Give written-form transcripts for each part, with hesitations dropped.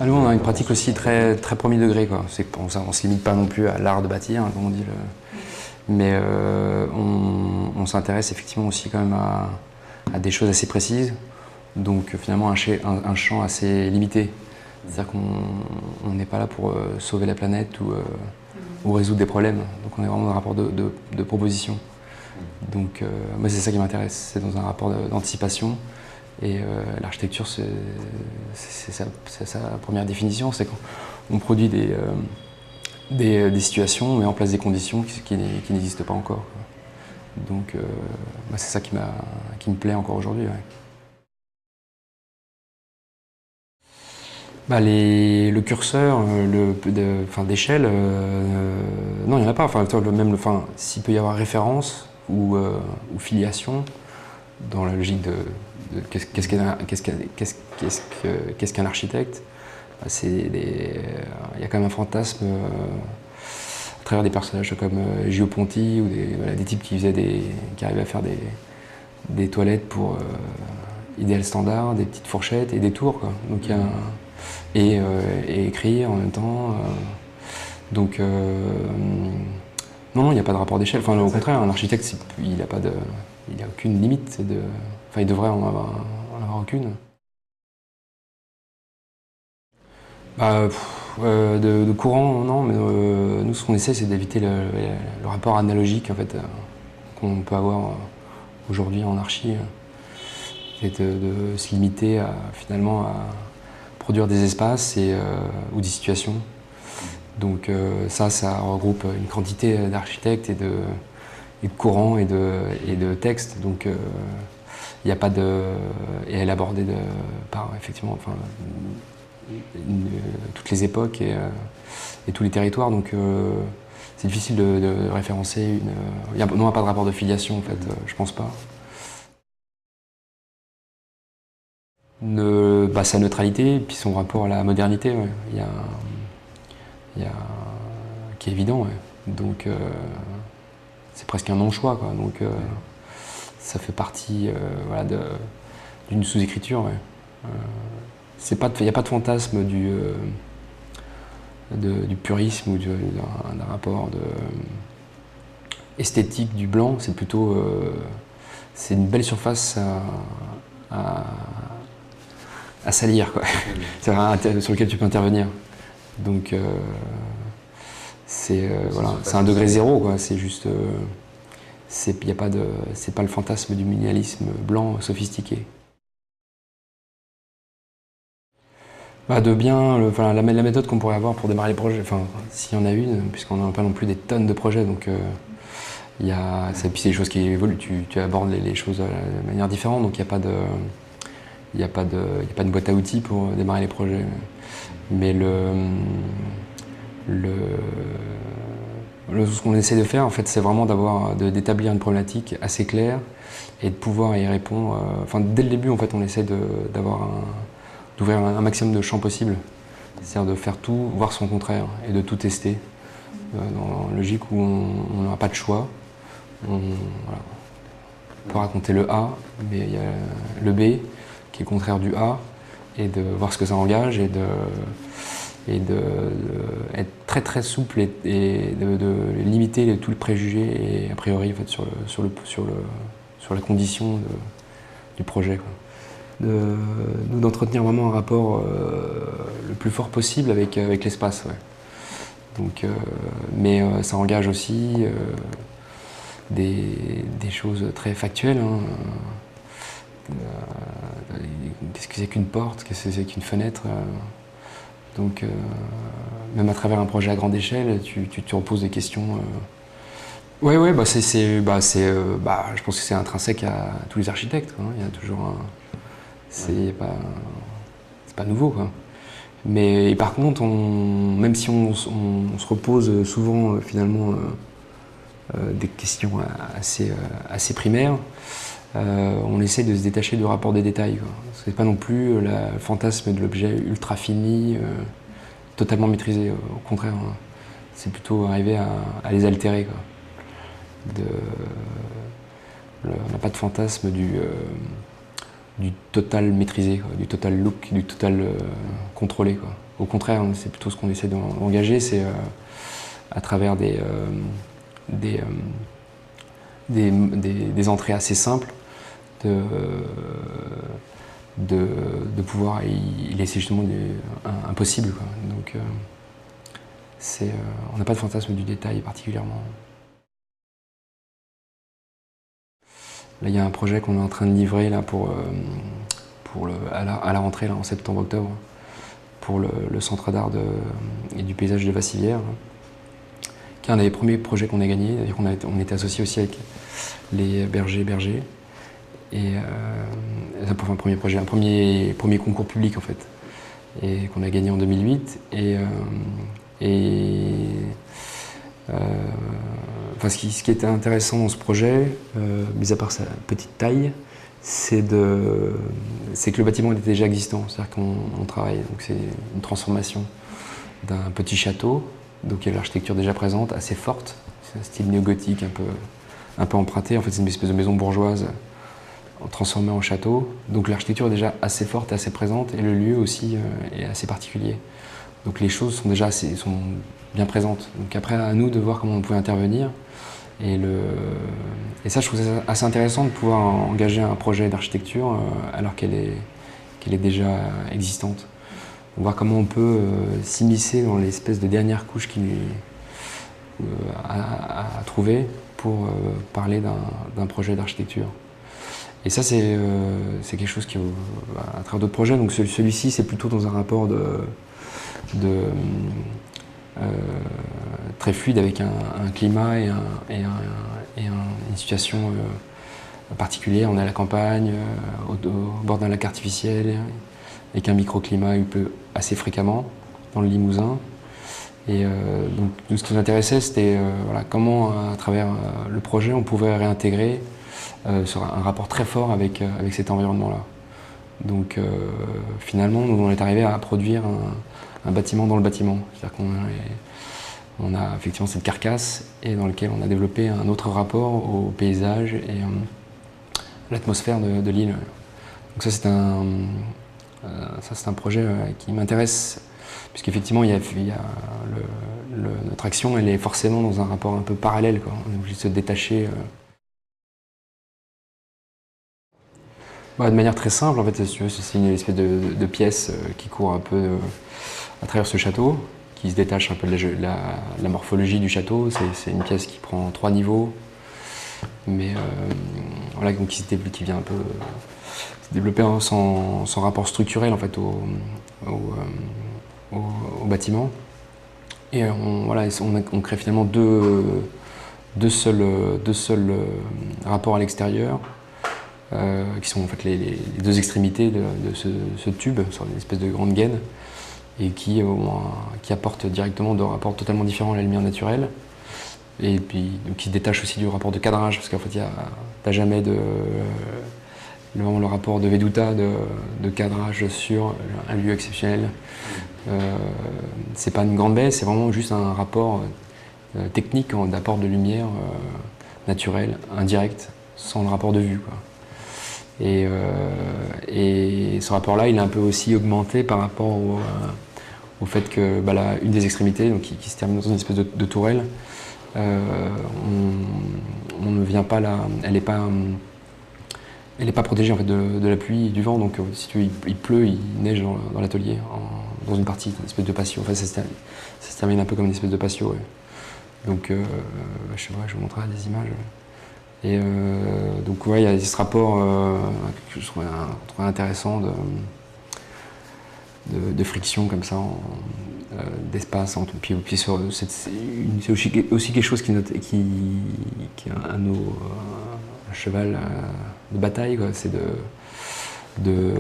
Nous, on a une pratique aussi très, très premier degré, quoi. On ne se limite pas non plus à l'art de bâtir, comme on dit. Mais on s'intéresse effectivement aussi quand même à des choses assez précises. Donc finalement un champ assez limité. C'est-à-dire qu'on n'est pas là pour sauver la planète ou résoudre des problèmes. Donc on est vraiment dans un rapport de proposition. Donc moi c'est ça qui m'intéresse, c'est dans un rapport d'anticipation. Et l'architecture, c'est sa première définition, c'est qu'on produit des situations, on met en place des conditions qui n'existent pas encore. Donc c'est ça qui me plaît encore aujourd'hui. Ouais. Le curseur d'échelle, non, il n'y en a pas. S'il peut y avoir référence ou filiation, dans la logique de qu'est-ce qu'un architecte, il y a quand même un fantasme à travers des personnages comme Gio Ponti ou des types qui arrivaient à faire des toilettes pour idéal standard, des petites fourchettes et des tours, quoi. Donc et écrire en même temps. Donc non, il n'y a pas de rapport d'échelle. Enfin, au contraire, un architecte, il n'a aucune limite. Il devrait en avoir aucune. De courant, non, mais nous, ce qu'on essaie, c'est d'éviter le rapport analogique en fait, qu'on peut avoir aujourd'hui en archi. Et de se limiter finalement à produire des espaces ou des situations. Donc ça regroupe une quantité d'architectes et de courants et de textes. Donc il n'y a pas de... Et elle est abordée par effectivement toutes les époques et tous les territoires. Donc c'est difficile de référencer il n'y a pas de rapport de filiation en fait, je pense pas. Sa neutralité et puis son rapport à la modernité, ouais. Qui est évident, ouais. Donc c'est presque un non-choix, quoi. Donc ça fait partie d'une sous-écriture, ouais. Il n'y a pas de fantasme du purisme ou d'un rapport esthétique du blanc. C'est plutôt c'est une belle surface à salir, quoi. C'est sur lequel tu peux intervenir. Donc c'est un degré zéro, quoi. C'est juste c'est pas le fantasme du minimalisme blanc sophistiqué. La méthode qu'on pourrait avoir pour démarrer les projets, s'il y en a une, puisqu'on n'a pas non plus des tonnes de projets, donc puis c'est des choses qui évoluent, tu abordes les choses de manière différente, donc il n'y a pas de boîte à outils pour démarrer les projets. Mais ce qu'on essaie de faire, en fait, c'est vraiment d'établir une problématique assez claire et de pouvoir y répondre. Dès le début, en fait, on essaie d'ouvrir un maximum de champs possibles. C'est-à-dire de faire tout, voir son contraire et de tout tester. Dans une logique où on n'aura pas de choix. On peut raconter le A, mais il y a le B qui est le contraire du A, et de voir ce que ça engage et de être très très souple et de limiter tous les préjugés et a priori en fait, sur la condition du projet, quoi. D'entretenir vraiment un rapport le plus fort possible avec l'espace, ouais. Donc, mais ça engage aussi des choses très factuelles, hein. Qu'est-ce que c'est qu'une porte, qu'est-ce que c'est qu'une fenêtre, donc même à travers un projet à grande échelle, tu te reposes des questions. Ouais, je pense que c'est intrinsèque à tous les architectes, hein. Il y a toujours c'est pas nouveau, quoi. Mais par contre, même si on se repose souvent finalement des questions assez primaires, on essaie de se détacher du rapport des détails, quoi. C'est pas non plus le fantasme de l'objet ultra fini, totalement maîtrisé. Au contraire, hein. C'est plutôt arriver à les altérer, quoi. On n'a pas de fantasme du total maîtrisé, quoi, du total look, du total contrôlé, quoi. Au contraire, c'est plutôt ce qu'on essaie d'engager, c'est à travers des entrées assez simples, de pouvoir y laisser justement un possible, quoi. Donc, on n'a pas de fantasme du détail particulièrement. Là, il y a un projet qu'on est en train de livrer là, à la rentrée, là, en septembre-octobre, pour le Centre d'art et du paysage de Vassivière, qui est un des premiers projets qu'on a gagné. On était associé aussi avec les bergers. Et ça pour un premier projet, un premier concours public en fait, et qu'on a gagné en 2008. Enfin, ce qui était intéressant dans ce projet, mis à part sa petite taille, c'est que le bâtiment était déjà existant, c'est-à-dire qu'on travaille, donc c'est une transformation d'un petit château, donc il y a l'architecture déjà présente, assez forte, c'est un style néo-gothique un peu emprunté, en fait c'est une espèce de maison bourgeoise transformée en château, donc l'architecture est déjà assez forte, assez présente, et le lieu aussi est assez particulier. Donc les choses sont déjà sont bien présentes. Donc après, à nous de voir comment on pouvait intervenir. Et ça, je trouve ça assez intéressant de pouvoir engager un projet d'architecture alors qu'elle est déjà existante. Donc, voir comment on peut s'immiscer dans l'espèce de dernière couche à trouver pour parler d'un projet d'architecture. Et ça, c'est quelque chose qui, à travers d'autres projets, donc celui-ci, c'est plutôt dans un rapport très fluide avec un climat et une situation particulière. On est à la campagne, au bord d'un lac artificiel, avec un microclimat assez fréquemment dans le Limousin. Et donc ce qui nous intéressait, c'était voilà, comment, à travers le projet, on pouvait réintégrer sur un rapport très fort avec cet environnement-là. Donc finalement, on est arrivé à produire un bâtiment dans le bâtiment. C'est-à-dire qu'on a effectivement cette carcasse et dans lequel on a développé un autre rapport au paysage et à l'atmosphère de l'île. Donc ça c'est un projet qui m'intéresse, puisqu'effectivement notre action elle est forcément dans un rapport un peu parallèle, quoi. On est obligé de se détacher. De manière très simple, en fait, si tu veux, c'est une espèce de pièce qui court un peu à travers ce château, qui se détache un peu de la morphologie du château. C'est une pièce qui prend 3 niveaux, mais voilà, donc qui vient un peu se développer sans rapport structurel en fait au bâtiment. Et on crée finalement deux seuls rapports à l'extérieur. Qui sont en fait les deux extrémités de ce tube, sur une espèce de grande gaine, et qui apportent directement deux rapports totalement différents à la lumière naturelle, et puis donc, qui se détachent aussi du rapport de cadrage, parce qu'en fait, t'as jamais vraiment le rapport de Veduta, de cadrage sur un lieu exceptionnel. C'est pas une grande baie, c'est vraiment juste un rapport technique d'apport de lumière naturelle, indirect, sans le rapport de vue, quoi. Et ce rapport-là, il est un peu aussi augmenté par rapport au fait que une des extrémités, donc, qui se termine dans une espèce de tourelle, on ne vient pas là, elle n'est pas protégée en fait, de la pluie et du vent, donc si tu veux, il pleut, il neige dans l'atelier, dans une partie, une espèce de patio. Enfin, ça se termine un peu comme une espèce de patio. Ouais. Donc, je sais pas, je vous montrerai des images. Et donc ouais, il y a ce rapport que je trouvais intéressant de friction comme ça, d'espace. Puis c'est aussi quelque chose qui est un cheval de bataille, c'est de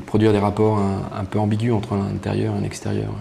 produire des rapports un peu ambigus entre l'intérieur et l'extérieur. Ouais.